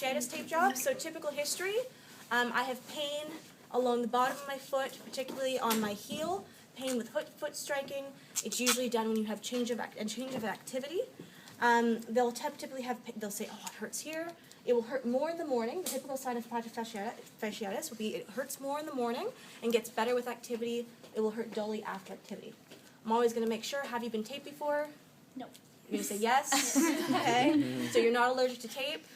fasciitis tape job. So typical history, I have pain along the bottom of my foot, particularly on my heel, pain with foot striking. It's usually done when you have change of activity. They'll typically they'll say, oh, it hurts here. It will hurt more in the morning. The typical sign of fasciitis will be it hurts more in the morning and gets better with activity. It will hurt dully after activity. I'm always going to make sure, have you been taped before? No. You're going to say yes? Okay. So you're not allergic to tape?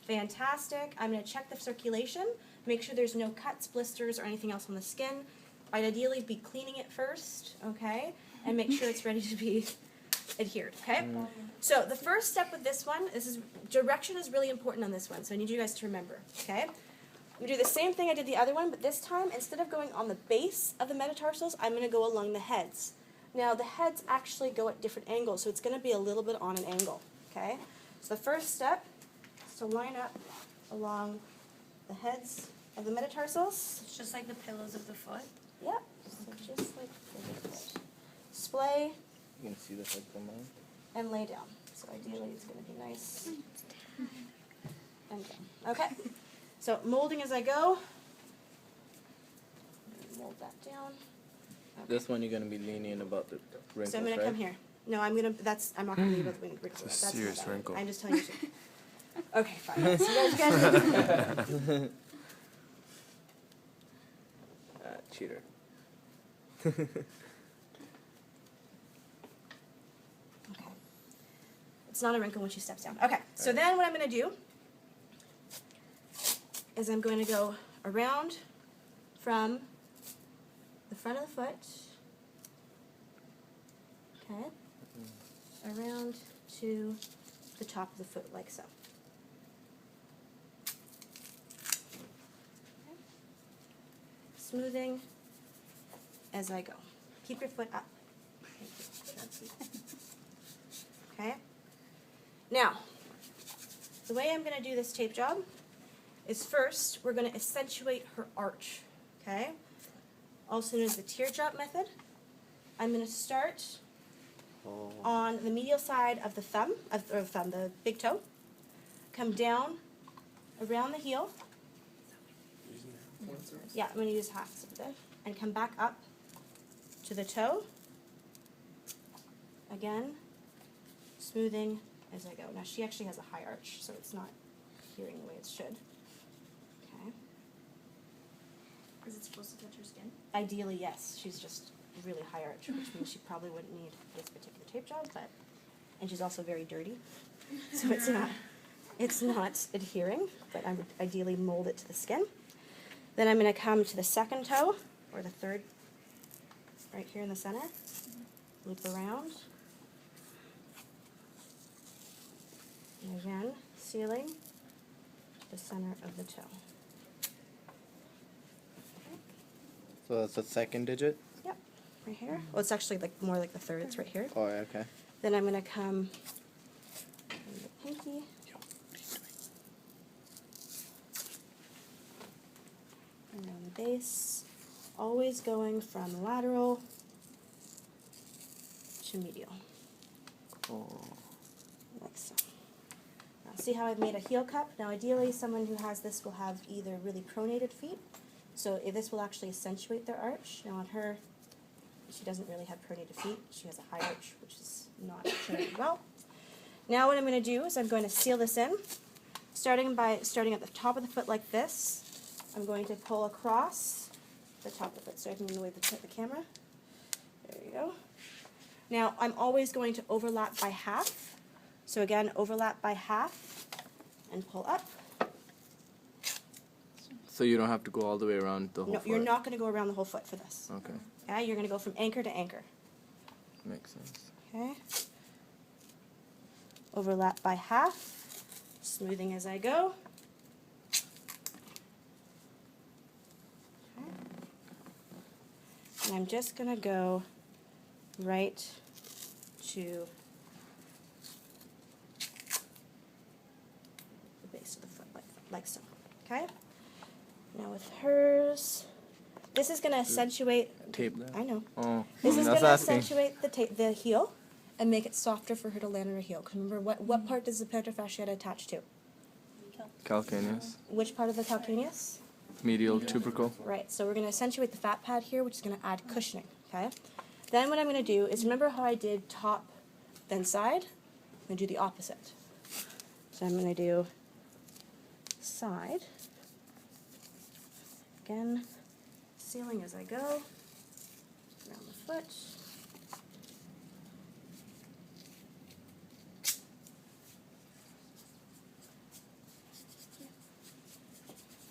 Fantastic. I'm going to check the circulation, make sure there's no cuts, blisters, or anything else on the skin. I'd ideally be cleaning it first, okay, and make sure it's ready to be adhered, okay? So the first step with this one, direction is really important on this one, so I need you guys to remember, okay? We do the same thing I did the other one, but this time, instead of going on the base of the metatarsals, I'm going to go along the heads. Now, the heads actually go at different angles, so it's going to be a little bit on an angle, okay? So the first step is to line up along the heads of the metatarsals. It's just like the pillows of the foot. Yep, so just like the foot. Splay. You can see the head come on. And lay down. So ideally it's going to be nice and down. Okay, so molding as I go. Mold that down. Okay. This one you're going to be lenient about the wrinkles, So I'm going to come here. No, I'm not going to leave about the wrinkles. It's a serious wrinkle. I'm just telling you. Okay, fine. So you guys cheater. Okay. It's not a wrinkle when she steps down. Okay, so then what I'm going to do is I'm going to go around from the front of the foot, okay, around to the top of the foot like so. Okay. Smoothing as I go. Keep your foot up. Okay? Now, the way I'm going to do this tape job is first we're going to accentuate her arch. Okay? Also known as the teardrop method. I'm going to start on the medial side of the thumb, the big toe. Come down around the heel. Yeah, I'm going to use half of it. And come back up to the toe. Again, smoothing as I go. Now she actually has a high arch, so it's not adhering the way it should. Okay. Is it supposed to touch her skin? Ideally, yes. She's just really high arch, which means she probably wouldn't need this particular tape job, and she's also very dirty, so it's not adhering, but I would ideally mold it to the skin. Then I'm going to come to the second toe, or the third, right here in the center, loop around, and again, sealing the center of the toe. Okay. So that's the second digit? Yep, right here. Well, it's actually more like the third, it's right here. Oh, okay. Then I'm going to come from the pinky. Around the base, always going from lateral to medial, Oh. like so. Now see how I've made a heel cup? Now ideally someone who has this will have either really pronated feet, so if this will actually accentuate their arch. Now on her, she doesn't really have pronated feet, she has a high arch, which is not showing well. Now what I'm going to do is I'm going to seal this in, starting at the top of the foot like this. I'm going to pull across the top of it so I can move away the camera. There you go. Now I'm always going to overlap by half. So again, overlap by half and pull up. So you don't have to go all the way around the whole No, foot? you're not going to go around the whole foot for this. Okay. Okay, you're going to go from anchor to anchor. Makes sense. Okay. Overlap by half, smoothing as I go. Okay. And I'm just going to go right to the base of the foot, like so. Okay? Now with hers, this is going to accentuate... Tape that? I know. Oh, This is going that's to asking. accentuate the heel and make it softer for her to land on her heel. 'Cause remember, what part does the plantar fasciata attach to? Calcaneus. Which part of the calcaneus? Medial tubercle. Right, so we're going to accentuate the fat pad here, which is going to add cushioning, okay? Then what I'm going to do is, remember how I did top, then side? I'm going to do the opposite. So I'm going to do side. Again, sealing as I go, around the foot.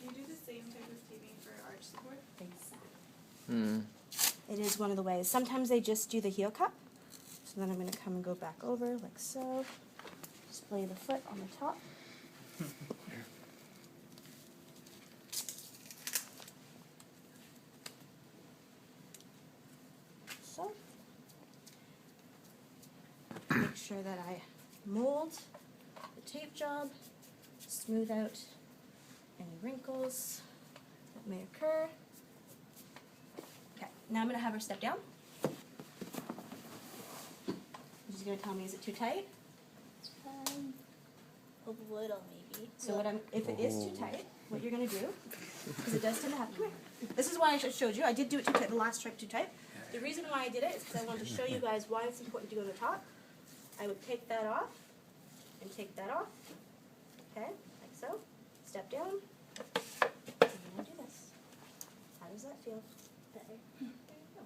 You do the same type of taping for arch support? Mm. It is one of the ways. Sometimes they just do the heel cup. So then I'm going to come and go back over like so. Display the foot on the top. So. Make sure that I mold the tape job, smooth out any wrinkles that may occur. Okay, now I'm going to have her step down. She's going to tell me, is it too tight? A little maybe. So what if it is too tight, what you're going to do, because it does tend to happen. Come here. This is why I showed you. I did do it too tight, the last stripe too tight. The reason why I did it is because I wanted to show you guys why it's important to go to the top. I would take that off and take that off. Okay, like so. Step down. And I'm going to do this. How does that feel? Better. There you go.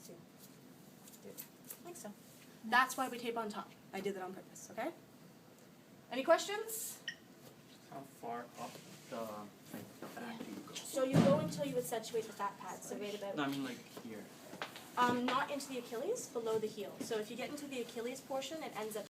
See. Do it like so. That's why we tape on top. I did that on purpose, okay? Any questions? How far up the back do you go? So you go until you accentuate the fat pad, so right about, No, I mean like here. not into the Achilles, below the heel. So if you get into the Achilles portion, it ends up